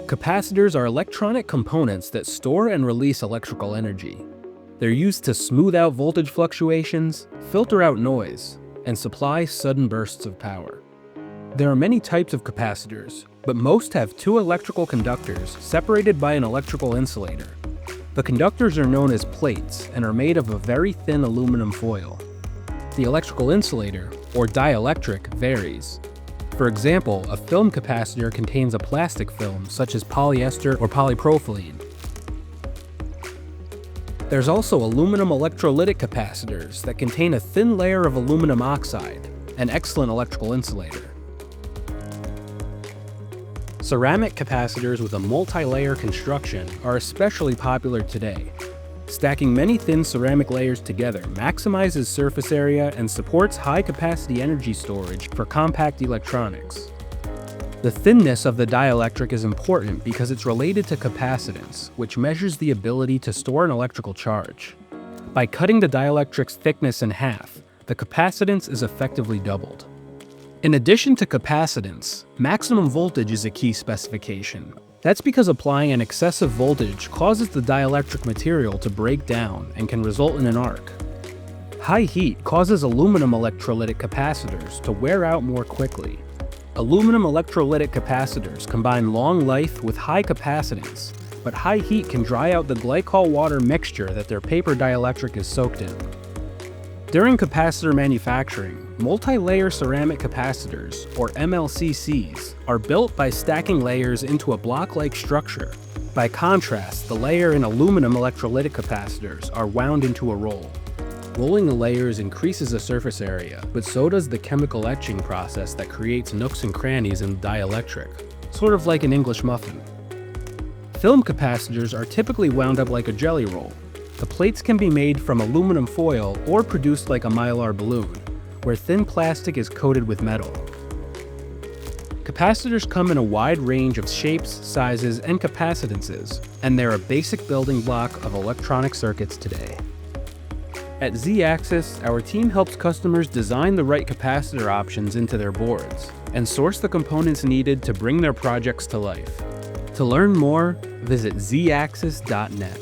Capacitors are electronic components that store and release electrical energy. They're used to smooth out voltage fluctuations, filter out noise, and supply sudden bursts of power. There are many types of capacitors, but most have two electrical conductors separated by an electrical insulator. The conductors are known as plates and are made of a very thin aluminum foil. The electrical insulator, or dielectric, varies. For example, a film capacitor contains a plastic film such as polyester or polypropylene. There's also aluminum electrolytic capacitors that contain a thin layer of aluminum oxide, an excellent electrical insulator. Ceramic capacitors with a multi-layer construction are especially popular today. Stacking many thin ceramic layers together maximizes surface area and supports high-capacity energy storage for compact electronics. The thinness of the dielectric is important because it's related to capacitance, which measures the ability to store an electrical charge. By cutting the dielectric's thickness in half, the capacitance is effectively doubled. In addition to capacitance, maximum voltage is a key specification. That's because applying an excessive voltage causes the dielectric material to break down and can result in an arc. High heat causes aluminum electrolytic capacitors to wear out more quickly. Aluminum electrolytic capacitors combine long life with high capacitance, but high heat can dry out the glycol-water mixture that their paper dielectric is soaked in. During capacitor manufacturing, multi-layer ceramic capacitors, or MLCCs, are built by stacking layers into a block-like structure. By contrast, the layer in aluminum electrolytic capacitors are wound into a roll. Rolling the layers increases the surface area, but so does the chemical etching process that creates nooks and crannies in the dielectric, sort of like an English muffin. Film capacitors are typically wound up like a jelly roll. The plates can be made from aluminum foil or produced like a mylar balloon, where thin plastic is coated with metal. Capacitors come in a wide range of shapes, sizes, and capacitances, and they're a basic building block of electronic circuits today. At Z-Axis, our team helps customers design the right capacitor options into their boards, and source the components needed to bring their projects to life. To learn more, visit zaxis.net.